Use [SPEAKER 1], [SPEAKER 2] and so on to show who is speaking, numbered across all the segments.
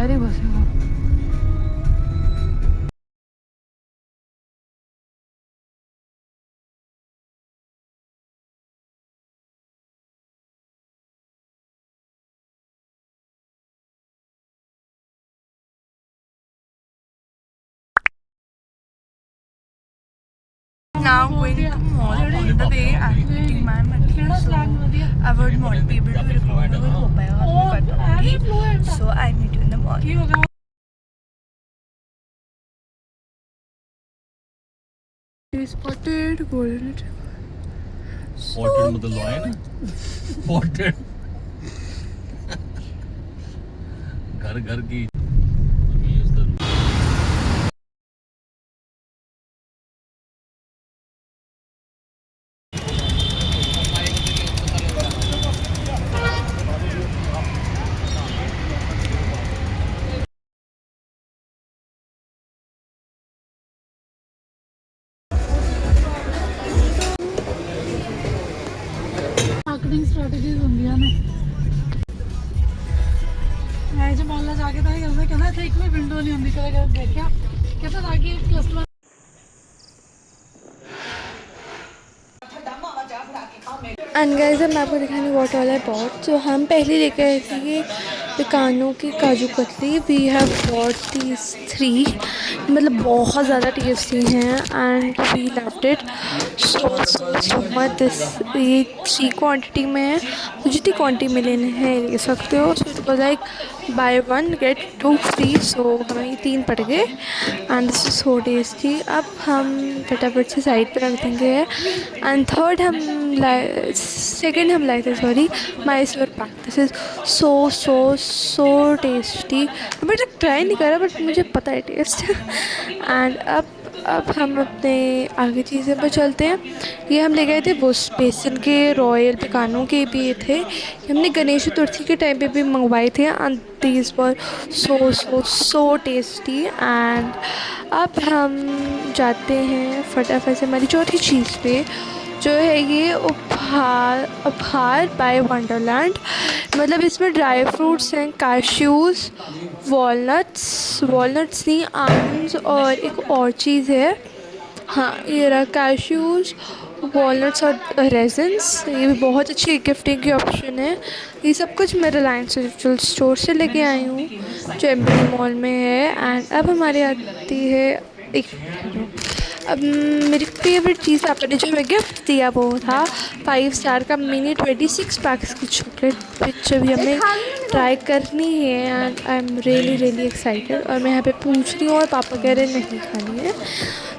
[SPEAKER 1] इधर ही बसेगा। Now going to mall on the way and eating my matri, so I would not be able to record और हो पाएगा मैं कर पाऊँगी, so I meet you in the mall. Spotted golden retriever.
[SPEAKER 2] Spotted मतलब lion है? Spotted घर घर की
[SPEAKER 1] मार्केटिंग स्ट्रेटजीज होंगी ने मैं जो मॉल जाके था कहना था एक में विंडो नहीं होंगी कदा देखा कहता था कि कस्टमर। एंड गाइस अब मैं आपको दिखाने व्हाट ऑल आई बॉट। तो हम पहले लेकर आए थे ये पिकानो की kaju katli. We have bought these 3, मतलब बहुत ज़्यादा टेस्टी हैं and we loved it so much. This ये 3 क्वांटिटी में है, तो जितनी क्वांटिटी में लेने हैं ले सकते हो। So it was like buy 1 get 2 free, so हमें ये 3 पड़ गए and this is so tasty. अब हम फटाफट से साइड पर रख देंगे एंड थर्ड हम सेकेंड हम लाए थे sorry Mysore pak. This is so tasty. अभी तक ट्राई नहीं करा बट मुझे पता है टेस्ट एंड अब हम अपने आगे चीज़ें पर चलते हैं। ये हम ले गए थे बेसन के रॉयल पिकानो के भी ये थे, हमने गणेश चतुर्थी के टाइम पे भी मंगवाए थे and these were so tasty. And अब हम जाते हैं फटाफट से हमारी चौथी चीज़ पे, जो है ये उपहार बाय वंडरलैंड। मतलब इसमें ड्राई फ्रूट्स हैं, काश्यूज़, वॉलनट्स नहीं आमंड्स और एक और चीज़ है, हाँ ये रहा काश्यूज़, वॉलनट्स और रेजिन्स। ये भी बहुत अच्छी गिफ्टिंग की ऑप्शन है। ये सब कुछ मैं रिलायंस डिजिटल स्टोर से लेके आई हूँ जो एम्बेडी मॉल में है। एंड अब हमारी आती है अब मेरी फेवरेट चीज़ आपने जो हमें गिफ्ट दिया वो था 5 स्टार का मिनी 26 पैक्स की चॉकलेट, विच भी हमें ट्राई करनी है and I am really excited. और मैं यहाँ पे पूछ रही हूँ और पापा कह रहे नहीं खानी है।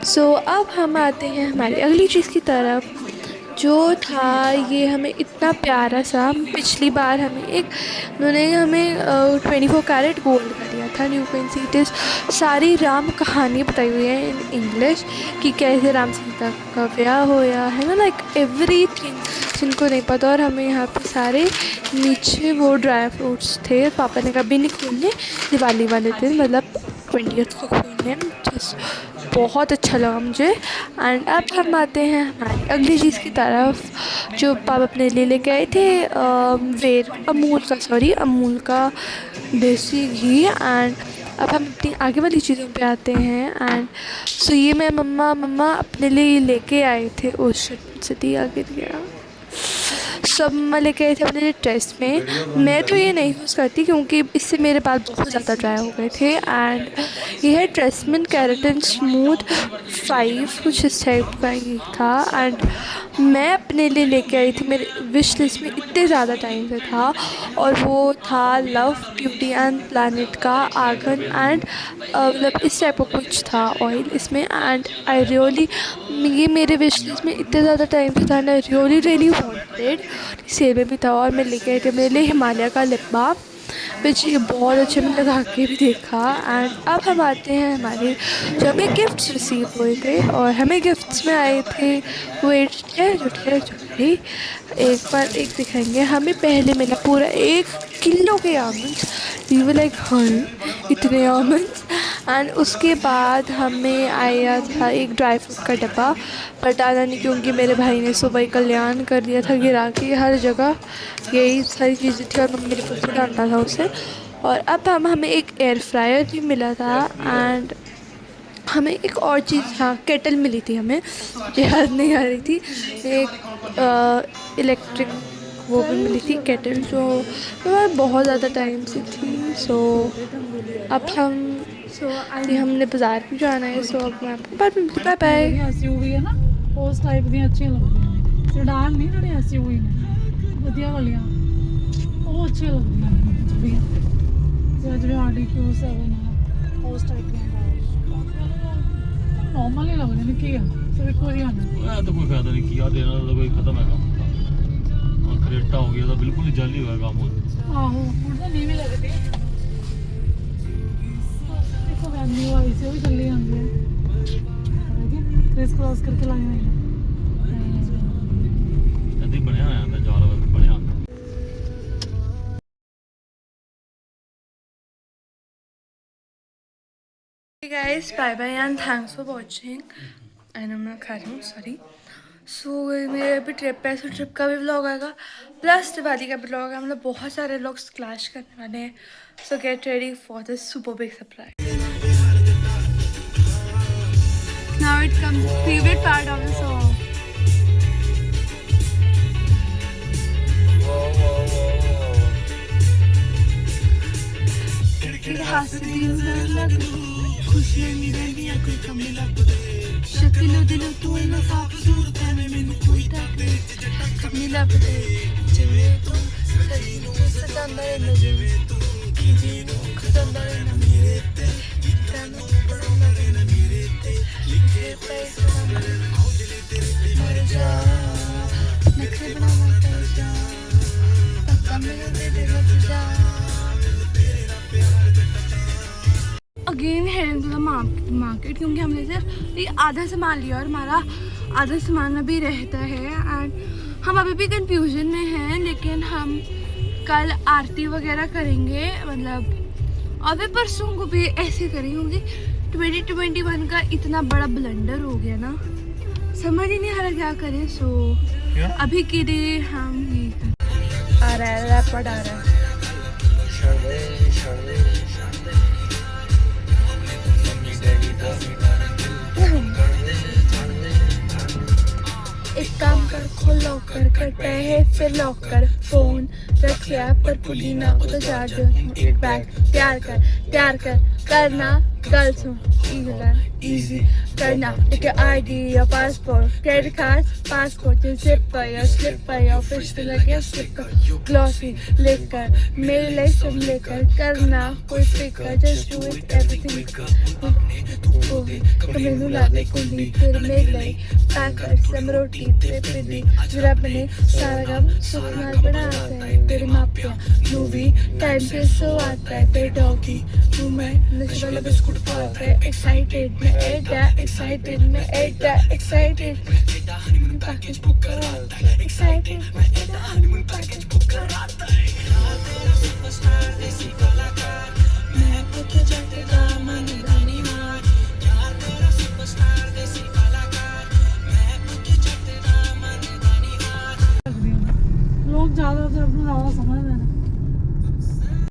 [SPEAKER 1] सो अब हम आते हैं हमारी अगली चीज़ की तरफ, जो था ये हमें इतना प्यारा सा, पिछली बार हमें उन्होंने हमें 24 कैरेट गोल्ड का दिया था न्यू पेन सीटेस। सारी राम कहानी बताई हुई है इन इंग्लिश कि कैसे राम सीता का ब्याह होया है ना, लाइक एवरीथिंग जिनको नहीं पता। और हमें यहाँ पे सारे नीचे वो ड्राई फ्रूट्स थे, पापा ने कभी नहीं खोलने, दिवाली वाले दिन मतलब 20th को खोलने। जस्ट बहुत अच्छा लगा मुझे। एंड अब हम आते हैं हमारी अगली चीज़ की तरफ, जो पापा अपने लिए लेके आए थे अमूल का देसी घी। एंड अब हम अपनी आगे वाली चीज़ों पे आते हैं। एंड सो ये मैं मम्मा अपने लिए लेके आए थे, उस से दिया गिर गया। सब मम्मा लेके आए थे अपने ड्रेस में। मैं तो ये नहीं यूज़ करती क्योंकि इससे मेरे बाल बहुत ज़्यादा ड्राई हो गए थे। एंड ये है ट्रेसमेन केराटिन स्मूथ 5 कुछ इस टाइप का ये था। एंड मैं अपने लिए लेके आई थी, मेरे विश लिस्ट में इतने ज़्यादा टाइम से था, और वो था लव ब्यूटी एंड प्लानट का आर्गन एंड मतलब इस टाइप का कुछ था ऑयल इसमें। एंड आई रियली ये मेरे विश लिस्ट में इतने ज़्यादा टाइम से था, आई रियली वांटेड, सेल में भी था। और मैं लेके आई थी मेरे लिए हिमालय का लिप बाम, विच ये बहुत अच्छे में लगा के भी देखा। एंड अब हम आते हैं हमारे जो हमें गिफ्ट्स रिसीव हुए थे, और हमें गिफ्ट्स में आए थे वेट जो एक बार एक दिखाएंगे। हमें पहले मिला पूरा 1 किलो के आमंड्स, वी वर लाइक हाँ इतने आमंड्स। एंड उसके बाद हमें आया था एक ड्राई फ्रूट का डब्बा, पता नहीं क्योंकि मेरे भाई ने सुबह ही कल्याण कर दिया था गिरा के हर जगह, यही सारी चीज़ें थी और मम्मी ने कुछ डालता था उसे। और अब हमें एक एयर फ्रायर भी मिला था एंड हमें एक और चीज़, हाँ केटल मिली थी हमें, याद नहीं आ रही थी। एक इलेक्ट्रिक वो भी मिली थी केटल, जो बहुत ज़्यादा टाइम से थी। सो अब हमने बाज़ार भी जाना है। सो अब मैं आपको बाद में मिलती, बाय बाय।
[SPEAKER 3] एसयूवी है ना, उस टाइप ਦੀਆਂ ਅੱਛੀਆਂ ਲੱਗਦੀਆਂ ਨੇ। ਸੈਡਾਨ ਨਹੀਂ, ਜਿਹੜੇ ਐਸਯੂਵੀ ਨੇ ਵਧੀਆ ਵਾਲੀਆਂ, ਉਹ ਅੱਛੀਆਂ ਲੱਗਦੀਆਂ ਨੇ ਜਿਹੜੀਆਂ ਜਿਵੇਂ ਆਡੀ Q7 ਹੈ, ਉਸ ਟਾਈਪ ਦੀਆਂ ਨੋਰਮਲ ਹੀ ਲੱਗਦੀਆਂ ਨੇ। ਕੀ ਆ ਸਿਰ ਇੱਕੋ ਜਿਹਾ ਨੇ।
[SPEAKER 2] ਇਹ ਤਾਂ ਕੋਈ ਫਾਇਦਾ ਨਹੀਂ, ਕੀਆ ਦੇਣਾ ਤਾਂ ਕੋਈ ਖਤਮ ਹੈ ਕੰਮ। ਕਰੇਟਾ ਹੋ ਗਿਆ ਤਾਂ ਬਿਲਕੁਲ ਹੀ ਜਾਲੀ ਹੋਇਆ ਕੰਮ ਹੋ ਗਿਆ।
[SPEAKER 3] ਆਹੋ ਹੁਣ ਤਾਂ ਨਹੀਂ ਵੀ ਲੱਗਦੀ। ਦੇਖੋ ਵੈਨਿਊ ਆਈ ਸੀ, ਉਹ ਵੀ ਚੱਲੀ ਜਾਂਦੀ ਹੈ। ਕ੍ਰਿਸ ਕ੍ਰਾਸ ਕਰਕੇ ਲਾਈ ਹੋਈ ਹੈ।
[SPEAKER 2] ਇੱਦਾਂ ਹੀ ਬਣਿਆ ਹੋਇਆ ਹੁੰਦਾ, ਜਾਲ ਬਣਿਆ ਹੁੰਦਾ।
[SPEAKER 1] Hey guys, bye bye and thanks for watching. I know मैं खा रही हूँ, सॉरी। सो मेरे अभी ट्रिप है, सो ट्रिप का भी व्लॉग आएगा, प्लस दिवाली का व्लॉग है। मतलब बहुत सारे व्लॉग्स क्लैश करने वाले हैं। सो get ready for this super big surprise. Now it comes the favorite part of the song. खुशियां नहीं रहंदियां कोई कमी लगदे, शक्लो दिलों तू इन्ना साफ सूरत है, मैनू कोई टकदे कमी लगदे। जिवे तू सही नू सजांदा रहंदा, जिवे तू खिजी नू खजांदा रहंदा मेरे ते, तैनू पढ़ांदा रहंदा मेरे ते, लिखे पैसे मर जा नखरे बनावा कर जा, पक्का मिल दे देगा तुझा। अगेन है मार्केट, क्योंकि हमने सिर्फ ये आधा सामान लिया और हमारा आधा सामान अभी रहता है। एंड हम अभी भी कंफ्यूजन में हैं, लेकिन हम कल आरती वगैरह करेंगे, मतलब और फिर परसों को भी ऐसे करेंगे। 2021 का इतना बड़ा ब्लंडर हो गया ना, समझ ही नहीं आ रहा क्या करें। सो अभी के लिए हम ये आ रहा है, रैपड आ रहा है। एक काम कर, खोल लॉकर, करता है फिर लॉकर, फोन रखिया पर पुदीना उधर चार्जर, बैग प्यार कर करना गर्ल्स हो इजी करना, लेके आईडी या passport, credit card passport, zip या स्लिप या फिश लगे स्लिप, ग्लॉसी लेकर मेरे लिए सब लेकर करना कोई फिकर, जस्ट डू इट एवरीथिंग। मेनू लाने कुंडी फिर मेरे लिए पैकर सम रोटी तेरे पिदी, जरा बने सारा गम सुख नाल बनाता है, तेरे मापिया मूवी टाइम पे सो आता है, तेरे डॉगी तू मैं नशे वाला बिस्कुट खाता है। एक्साइटेड मैं एडा एक्साइटेड मैं एडा एक्साइटेड, हनीमून पैकेज बुक कराता है, एक्साइटेड मैं एडा हनीमून पैकेज बुक कराता है। तेरा सुपरस्टार देसी कलाकार, मैं पुत्र जाते दामन रानी मार, यार तेरा सुपरस्टार देसी कलाकार, मैं पुत्र जाते दामन रानी मार।
[SPEAKER 3] लोग ज़्यादा से अपना ज़्यादा समझ रहे हैं।